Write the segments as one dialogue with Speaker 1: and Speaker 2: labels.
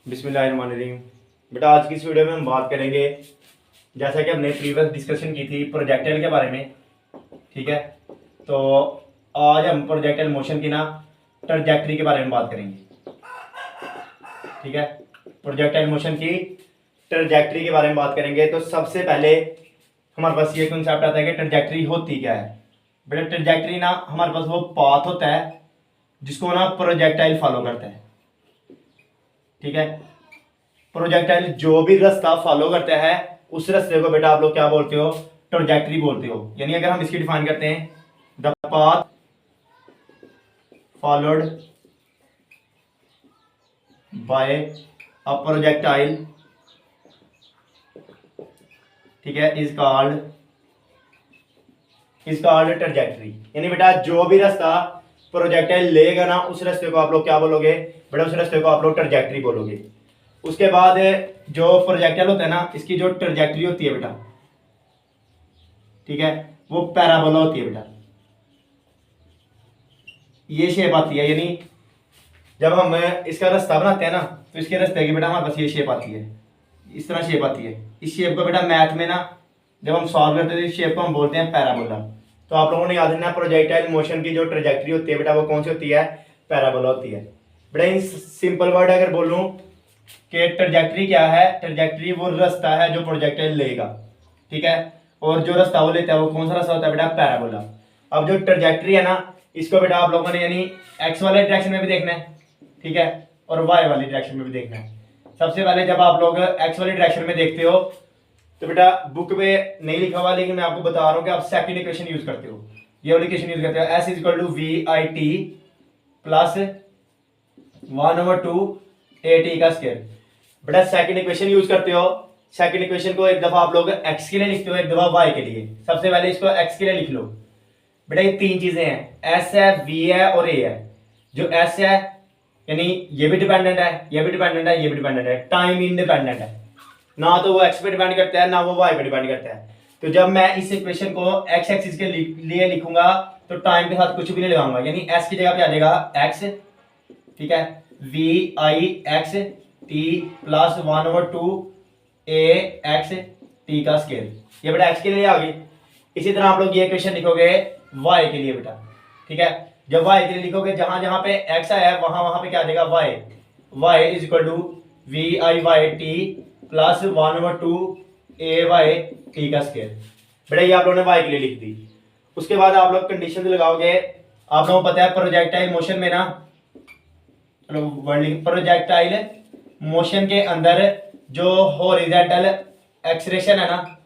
Speaker 1: बिस्मिल्लाहिर्रहमानिर्रहीम। बेटा आज की इस वीडियो में हम बात करेंगे, जैसा कि हमने प्रीवियस डिस्कशन की थी प्रोजेक्टाइल के बारे में। ठीक है, तो आज हम प्रोजेक्टाइल मोशन की ना ट्रैजेक्टरी के बारे में बात करेंगे। ठीक है, प्रोजेक्टाइल मोशन की ट्रैजेक्टरी के बारे में बात करेंगे। तो सबसे पहले हमारे पास ये कॉन्सेप्ट आता है कि ट्रैजेक्टरी होती क्या है। बेटा ट्रैजेक्टरी ना हमारे पास वो पाथ होता है जिसको ना प्रोजेक्टाइल फॉलो करता है। ठीक है, प्रोजेक्टाइल जो भी रास्ता फॉलो करता है उस रास्ते को बेटा आप लोग क्या बोलते हो, ट्रैजेक्टरी बोलते हो। यानी अगर हम इसकी डिफाइन करते हैं, the path followed by a projectile, ठीक है, इज कॉल्ड ट्रैजेक्टरी। यानी बेटा जो भी रास्ता प्रोजेक्टाइल लेगा ना उस रास्ते को आप लोग क्या बोलोगे बेटा, उस रास्ते को आप लोग ट्रैजेक्टरी बोलोगे। उसके बाद जो प्रोजेक्टाइल होता है ना, इसकी जो ट्रैजेक्टरी होती है बेटा, ठीक है, वो पैराबोला होती है बेटा। ये शेप आती है, यानी जब हम इसका रास्ता बनाते हैं ना तो इसके रास्ते की बेटा हमारे पास ये शेप आती है, इस तरह शेप आती है। इस शेप को बेटा मैथ में ना जब हम सॉल्व करते हैं तो इस शेप को हम बोलते हैं पैराबोला। तो आप लोगों ने याद रखना प्रोजेक्टाइल मोशन की जो ट्रैजेक्टरी होती है बेटा वो कौन सी होती है, पैराबोला होती है। बेटा इन सिंपल वर्ड अगर बोलूं कि ट्रैजेक्टरी क्या है, ट्रैजेक्टरी वो रास्ता है जो प्रोजेक्टाइल लेगा। ठीक है, और जो रास्ता वो लेता है वो कौन सा रास्ता होता है बेटा, पैराबोला। अब जो ट्रैजेक्टरी है ना इसको बेटा आप लोगों ने यानी एक्स वाले डायरेक्शन में भी देखना है, ठीक है, और वाई वाली डायरेक्शन में भी देखना है। सबसे पहले जब आप लोग एक्स वाली डायरेक्शन में देखते हो तो बेटा बुक में नहीं लिखा हुआ लेकिन मैं आपको बता रहा हूं कि आप सेकंड इक्वेशन यूज करते हो, ये वाली इक्वेशन यूज करते हो, s is equal to V I T plus 1/2 A T का स्क्वायर। बेटा सेकंड इक्वेशन यूज करते हो। सेकंड इक्वेशन को एक दफा आप लोग x के लिए लिखते हो, एक दफा y के लिए। सबसे पहले इसको x के लिए लिख लो। बेटा ये तीन चीजें हैं, s है, v है और a है। जो s है यानी ये भी डिपेंडेंट है, ये भी डिपेंडेंट है, ये भी डिपेंडेंट है, टाइम इंडिपेंडेंट है। ना तो वो x पे डिपेंड करता है ना वो y पे डिपेंड करता है। तो जब मैं इस इक्वेशन को x एक्सिस के लिए लिखूंगा तो टाइम के साथ कुछ भी नहीं लगाऊंगा, यानी s की जगह पे आ जाएगा x, ठीक है, v i x t plus 1/2 a x t का स्क्वायर। ये बेटा x के लिए आ गई। इसी तरह आप लोग ये इक्वेशन लिखोगे y के लिए बेटा, ठीक है। जब y के लिए लिखोगे जहां जहां पे x आया है वहां वहां पे क्या आ जाएगा y is equal to v i y t plus 1/2 a y t का स्क्वायर। बेटा ये आप लोगों ने y के लिए लिख दी। उसके बाद आप लोग कंडीशन लगाओगे। आप लोगों को पता है प्रोजेक्टाइल मोशन में ना, प्रोजेक्टाइल मोशन के अंदर जो हॉरिजॉन्टल एक्सीलरेशन है ना,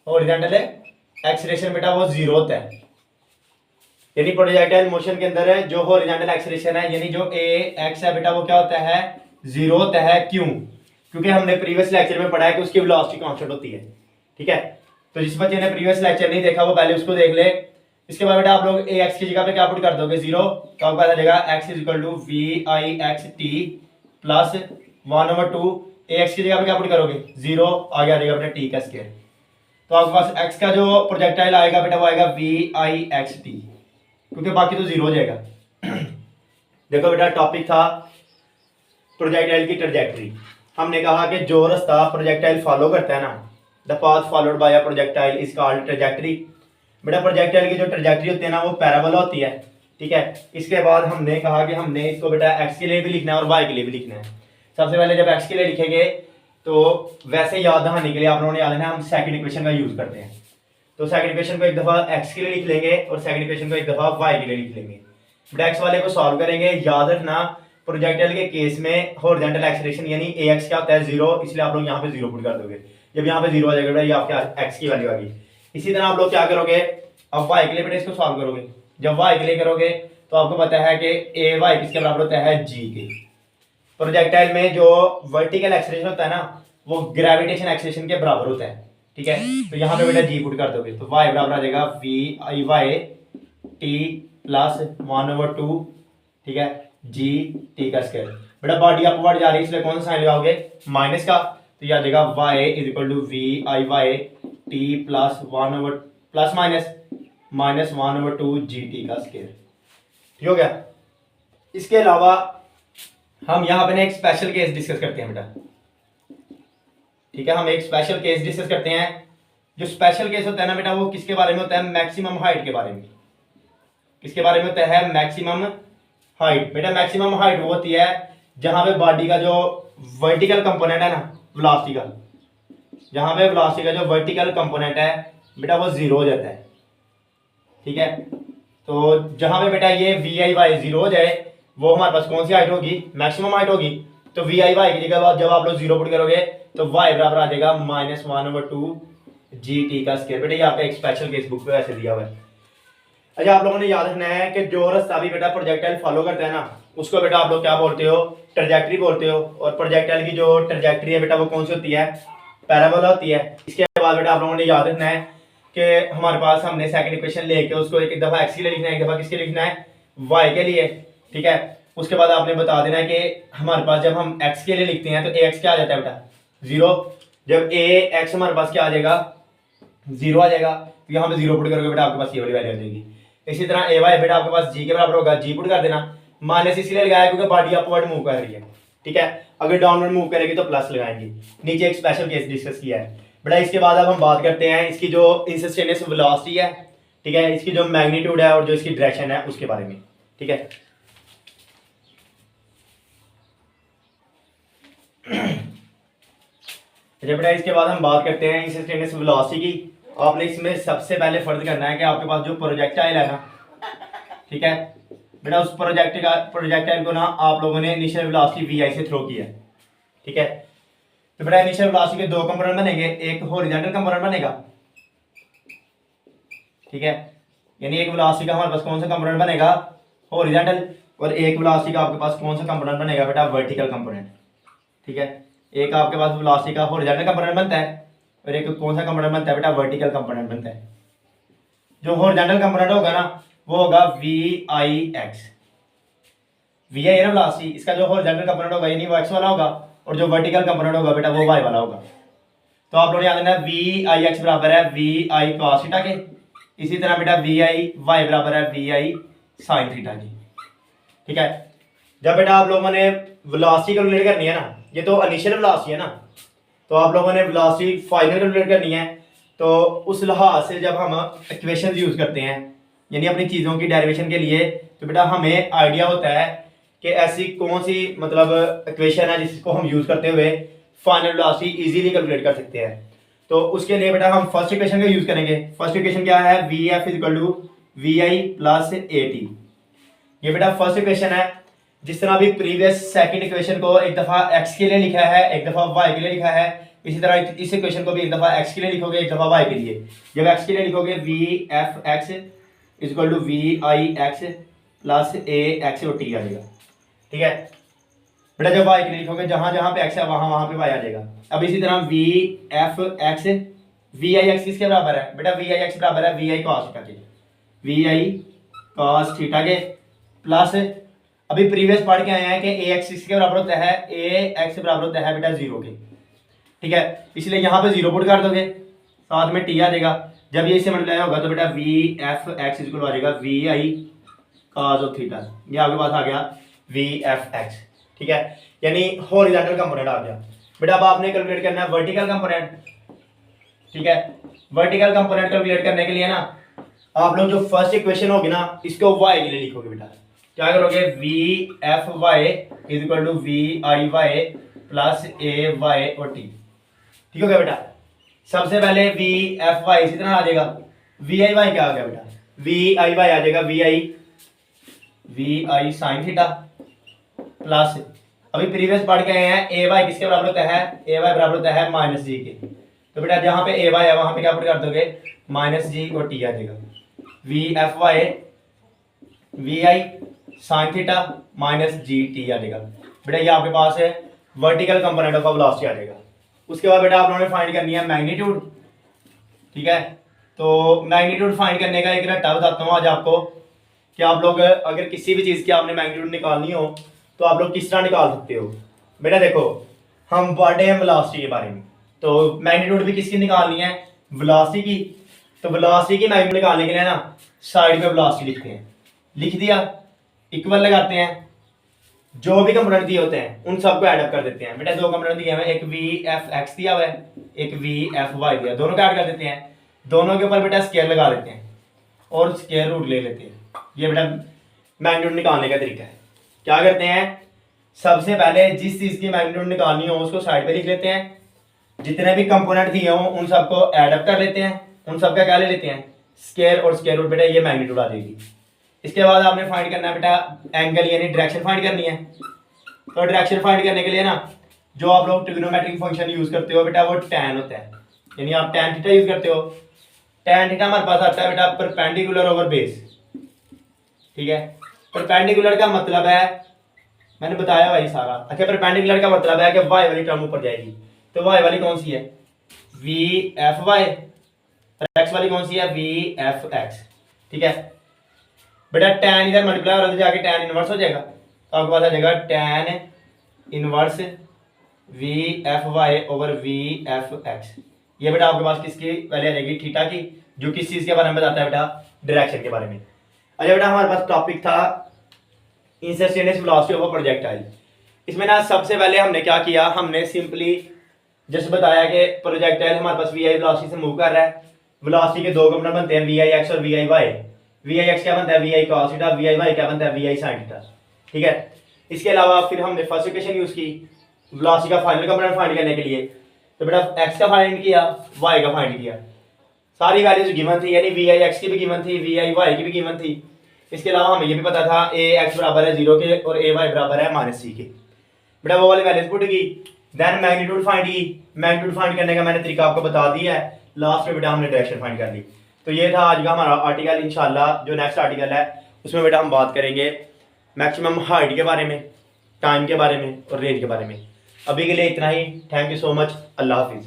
Speaker 1: हॉरिजॉन्टल एक्सीलरेशन बेटा वो जीरो होता है। यानी प्रोजेक्टाइल मोशन के अंदर जो हॉरिजॉन्टल एक्सीलरेशन है यानी जो ए एक्स है बेटा वो क्या होता है, जीरो होता है। क्यों? क्योंकि हमने प्रीवियस लेक्चर में पढ़ा है कि उसकी वेलोसिटी कांस्टेंट होती है। ठीक है, तो जिस बच्चे ने प्रीवियस लेक्चर नहीं देखा वो पहले उसको देख ले। इसके बाद बेटा आप लोग ए एक्स की जगह पे क्या पुट कर दोगे, जीरो। तो आपको पता चलेगा X is equal to V I X T plus 1/2 A X की जगह पे क्या पुट करोगे, जीरो, आगे आ जाएगा बेटा टी का स्क्वायर। तो आपके पास एक्स का जो प्रोजेक्टाइल आएगा बेटा वो आएगा वी आई एक्स टी, क्योंकि बाकी तो जीरो हो जाएगा। देखो बेटा टॉपिक था प्रोजेक्टाइल की ट्रैजेक्टरी। हमने कहा कि जो रास्ता प्रोजेक्टाइल फॉलो करता है ना, the path followed by a projectile is called trajectory. बेटा प्रोजेक्टाइल की जो ट्रैजेक्टरी होती है ना वो पैराबोला होती है। ठीक है, इसके बाद हमने कहा कि हमने इसको बेटा एक्स के लिए भी लिखना है और वाई के लिए भी लिखना है। सबसे पहले जब एक्स के लिए लिखेंगे तो वैसे याद दहाने के लिए आप लोगों ने याद रखना हम सेकंड इक्वेशन का यूज करते हैं। तो सेकंड इक्वेशन को एक दफा एक्स के लिए लिख लेंगे और सेकंड इक्वेशन को एक दफा वाई के लिए लिख लेंगे। बेटा एक्स वाले को सॉल्व करेंगे। याद रखना प्रोजेक्टाइल के केस में हॉरिजॉन्टल एक्सीलरेशन यानी ए एक्स क्या होता है, जीरो, इसलिए आप लोग यहाँ पे जीरो पुट कर दोगे। जब यहाँ पे जीरो आ जाएगा बेटा ये आपके एक्स की वैल्यू आ गई। इसी तरह आप लोग क्या करोगे, अब वाई के लिए बेटा इसको सॉल्व करोगे। जब वाई के लिए करोगे तो आपको पता है कि ए वाई किसके बराबर होता है, जी के। प्रोजेक्टाइल में जो वर्टिकल एक्सीलरेशन होता है ना वो ग्रेविटेशन एक्सीलरेशन के बराबर होता है। ठीक है, तो यहाँ पे बेटा जी पुट कर दोगे तो y बराबर आ जाएगा V I Y T plus 1/2, ठीक है, जी टी का स्क्वायर। बेटा बॉडी अपवर्ड जा रही है इसलिए कौन सा साइन लगाओगे, माइनस का। तो ये आ जाएगा y is equal to V I Y T plus plus minus 1/2 G T का स्क्वायर। ठीक हो गया। इसके अलावा हम यहाँ पे ना एक स्पेशल केस डिस्कस करते हैं बेटा, ठीक है। हम एक स्पेशल केस डिस्कस करते हैं। जो स्पेशल केस होता है ना बेटा, वो किसके बारे में होता है? मैक्सिमम हाइट के बारे में। किसके बारे में होता है? Maximum height. बेटा मैक्सिमम हाइट वो होती है जहां पे बॉडी का जो वर्टिकल कंपोनेंट है ना, वेलोसिटी का, जहां पे वेलोसिटी का जो वर्टिकल कंपोनेंट है बेटा वो जीरो हो जाता है, ठीक है। तो जहां पे बेटा ये वी आई वाई जीरो हो जाए, वो हमारे पास कौन सी हाइट होगी? मैक्सिमम हाइट होगी। तो वी आई वाई की जगह जब आप लोग जीरो पुट करोगे तो वाई बराबर आ जाएगा -1/2 जी टी का स्क्वायर। बेटा ये आपका एक स्पेशल केस बुक पे ऐसे दिया हुआ है। अच्छा आप लोगों ने याद रखना है कि जो रास्ता भी बेटा प्रोजेक्टाइल फॉलो करता है ना, उसको बेटा आप लोग क्या बोलते हो? ट्रैजेक्टरी बोलते हो। और प्रोजेक्टाइल की जो ट्रैजेक्टरी है बेटा वो कौन सी होती है? पैराबोला होती है। इसके बाद बेटा आप लोगों ने याद रखना है कि हमारे पास हमने सेकंड इक्वेशन लेके उसको एक दफा एक्स के लिए लिखना है, एक दफा किसके लिखना है? वाई के लिए, ठीक है। उसके बाद आपने बता देना है कि हमारे पास जब हम एक्स के लिए लिखते हैं तो ए एक्स क्या आ जाता है बेटा? जीरो। जब ए एक्स हमारे पास क्या आ जाएगा? जीरो आ जाएगा। तो यहाँ पे जीरो पुट करोगे बेटा आपके पास ये वाली वैल्यू आ जाएगी। इसी तरह ए वाई बेटा आपके पास जी के बराबर होगा, जी पुट कर देना। माइनस इसलिए लगाया क्योंकि बॉडी अपवर्ड मूव कर रही है, ठीक है। अगर डाउनवर्ड मूव करेगी तो प्लस लगाएंगे। नीचे एक स्पेशल केस डिस्कस किया है बेटा। इसके बाद अब हम बात करते हैं इसकी जो इंस्टेंटेनियस वेलोसिटी है, ठीक है, इसकी जो मैग्नीट्यूड है और जो इसकी डायरेक्शन है उसके बारे में, ठीक है। बेटा इसके बाद हम बात करते हैं इंस्टेंटेनियस वेलोसिटी की। आपने इसमें सबसे पहले फर्ज करना है कि आपके पास जो प्रोजेक्टाइल है ना, ठीक है बेटा, उस प्रोजेक्टाइल को ना आप लोगों ने इनिशियल वेलोसिटी वी आई से थ्रो किया है, ठीक है। तो बेटा इनिशियल वेलोसिटी के दो कंपोनेंट बनेंगे, एक हॉरिजॉन्टल कंपोनेंट बनेगा, ठीक है। यानी एक वेलोसिटी का हमारे पास कौन सा कंपोनेंट बनेगा? हॉरिजॉन्टल। और एक वेलोसिटी का आपके पास कौन सा कंपोनेंट बनेगा बेटा? वर्टिकल कंपोनेंट, ठीक है। एक आपके पास वेलोसिटी का हॉरिजॉन्टल कंपोनेंट बनता है और एक कौन सा कंपोनेंट बनता है बेटा? वर्टिकल कंपोनेंट बनता है। जो हॉरिजॉन्टल कंपोनेंट होगा ना वो होगा वी आई एक्स। वी आई है ना वेलोसिटी, इसका जो हॉरिजॉन्टल कंपोनेंट होगा यानी वो एक्स वाला होगा और जो वर्टिकल कंपोनेंट होगा बेटा वो वाई वाला होगा। तो आप लोग याद रखना वी आई एक्स बराबर है वी आई कॉस थीटा के। इसी तरह बेटा वी आई वाई बराबर है वी आई साइन थीटा की, ठीक है। जब बेटा आप लोगों ने वेलोसिटी कैलकुलेट करनी है ना, ये तो इनिशियल वेलोसिटी है ना, तो आप लोगों ने वेलोसिटी फाइनल कैलकुलेट करनी है। तो उस लिहाज से जब हम इक्वेशन यूज करते हैं यानी अपनी चीज़ों की डेरिवेशन के लिए, तो बेटा हमें आइडिया होता है कि ऐसी कौन सी मतलब इक्वेशन है जिसको हम यूज करते हुए फाइनल वेलोसिटी इजीली कैलकुलेट कर सकते हैं। तो उसके लिए बेटा हम फर्स्ट इक्वेशन का यूज करेंगे। फर्स्ट इक्वेशन क्या है? V F equal to V I plus A T. ये बेटा फर्स्ट इक्वेशन है। जिस तरह अभी प्रीवियस सेकंड इक्वेशन को एक दफा एक्स के लिए लिखा है, एक दफा वाई के लिए लिखा है, इसी तरह इस इक्वेशन को भी एक दफा एक्स के लिए लिखोगे, एक दफा वाई के लिए। जब एक्स के लिए लिखोगे V F X is equal to V I X plus A X और टी आ जाएगा, ठीक है बेटा। जब वाई के लिए लिखोगे जहां जहां पे एक्स है वहां वहां पे वाई आ जाएगा। अब इसी तरह V F X V I X किसके बराबर है बेटा? वी आई एक्स बराबर है वी आई कॉस थीटा के, वी आई कॉस थीटा के प्लस अभी प्रीवियस पढ़ के आए हैं कि ए एक्स किसके बराबर होता है? ए एक्स बराबर होता है बेटा जीरो के, ठीक है। इसलिए यहाँ पे जीरो पुट कर दोगे, साथ में टी आ जाएगा। जब ये इससे मल्टीप्लाई होगा तो बेटा वी एफ एक्स इक्वल आ जाएगा V I cos of theta. ये आपके पास आ गया वी एफ एक्स, ठीक है। यानी हॉरिजॉन्टल कंपोनेंट आ गया बेटा। अब आपने कैलकुलेट करना है वर्टिकल कंपोनेंट, ठीक है। वर्टिकल कंपोनेंट कैलकुलेट करने के लिए ना आप लोग जो फर्स्ट इक्वेशन होगी ना इसको वाई के लिए लिखोगे बेटा। क्या करोगे? V F Y is equal to V I Y plus A Y और टी, ठीक हो गया बेटा। सबसे पहले वी एफ वाई इसी तरह आ जाएगा। वी आई वाई क्या आ गया बेटा? वी आई वाई आ जाएगा V I sine theta plus अभी प्रीवियस पढ़ के आए हैं ए वाई किसके बराबर होता है? ए वाई बराबर होता है माइनस जी के। तो बेटा जहां पे ए वाई है वहां पे क्या पुट कर दोगे? माइनस जी और टी आ जाएगा। V F Y V I sine theta minus G T आ जाएगा बेटा। ये आपके पास है वर्टिकल कंपोनेंट ऑफ वेलोसिटी आ जाएगा। उसके बाद बेटा आप लोगों ने फाइंड करनी है मैग्नीट्यूड, ठीक है। तो मैग्नीट्यूड फाइंड करने का एक रट्टा बताता हूँ आज आपको कि आप लोग अगर किसी भी चीज़ की आपने मैग्नीट्यूड निकालनी हो तो आप लोग किस तरह निकाल सकते हो बेटा। देखो हम पढ़ रहे हैं वेलोसिटी के बारे में, तो मैग्नीट्यूड भी किसकी निकालनी है? वेलोसिटी की। तो वेलोसिटी की मैग्नीट्यूड निकालने के लिए ना साइड पे वेलोसिटी लिखते हैं, लिख दिया, इक्वल लगाते हैं, जो भी कंपोनेंट दिए होते हैं उन सबको ऐड अप कर देते हैं। बेटा दो कंपोनेंट दिए हुए हैं, एक वी एफ एक्स दिया हुआ है, एक वी एफ वाई दिया, दोनों को ऐड कर देते हैं, दोनों के ऊपर बेटा स्क्वायर लगा देते हैं और स्क्वायर रूट ले लेते हैं। ये बेटा मैग्नीट्यूड निकालने का तरीका है। क्या करते हैं, सबसे पहले जिस चीज की मैग्नीट्यूड निकालनी हो उसको साइड पे लिख लेते हैं, जितने भी कंपोनेंट दिए हों उन सबको ऐड अप कर लेते हैं, उन सबका क्या ले लेते हैं, स्क्वायर और स्क्वायर रूट। बेटा ये मैग्नीट्यूड आ जाएगी। इसके बाद आपने फाइंड करना है बेटा एंगल यानी डायरेक्शन फाइंड करनी है। तो डायरेक्शन फाइंड करने के लिए ना जो आप लोग ट्रिग्नोमेट्रिक फंक्शन यूज करते हो बेटा वो tan होता है, यानी आप tan थीटा यूज करते हो। tan थीटा हमारे पास आता है बेटा परपेंडिकुलर ओवर बेस, ठीक है। परपेंडिकुलर का मतलब है, मैंने बताया भाई सारा। अच्छा परपेंडिकुलर का मतलब है कि y वाली टर्म ऊपर जाएगी, तो y वाली कौन सी है, वी एफ वाई, x वाली कौन सी है, वी एफ एक्स, ठीक है। बेटा tan इधर मल्टीप्लाई और उधर जाके tan इनवर्स हो जाएगा, तो आपके पास आ जाएगा tan inverse V F Y over V F X. ये बेटा आपके पास किसकी वैल्यू आ जाएगी, थीटा की, जो किस चीज के बारे में बताता है बेटा, डायरेक्शन के बारे में। अच्छा बेटा हमारे पास टॉपिक था instantaneous velocity of a projectile. इसमें ना सबसे पहले हमने क्या किया, हमने सिंपली जैसे बताया कि प्रोजेक्टाइल हमारे पास वी आई वेलोसिटी से मूव कर रहा है। वेलोसिटी के दो कंपोनेंट बनते हैं, वी आई एक्स और V I Y. V I X क्या बनता है, V I cos theta, V I Y क्या बनता है, वी आई साइन थीटा, ठीक है। इसके अलावा फिर हमने फर्स्ट इक्वेशन यूज की वेलोसिटी का फाइनल कंपोनेंट फाइंड करने के लिए। तो बेटा एक्स का फाइंड किया, वाई का फाइंड किया, सारी वैल्यूज गिवन थी, यानी वी आई एक्स की भी गिवन थी, वी आई वाई की भी गिवन थी। इसके अलावा हमें ये भी पता था ए एक्स बराबर है 0 के और ए वाई बराबर है -c के। बेटा वो वाली वैल्यूज पुट की, देन मैग्नीट्यूड फाइंड की। मैग्नीट्यूड फाइंड करने का मैंने तरीका आपको बता दिया है। लास्ट में बेटा हमने डायरेक्शन फाइंड कर ली। तो ये था आज का हमारा आर्टिकल। इंशाल्लाह जो नेक्स्ट आर्टिकल है उसमें बेटा हम बात करेंगे मैक्सिमम हाइट के बारे में, टाइम के बारे में और रेंज के बारे में। अभी के लिए इतना ही। Thank you so much. अल्लाह हाफिज़।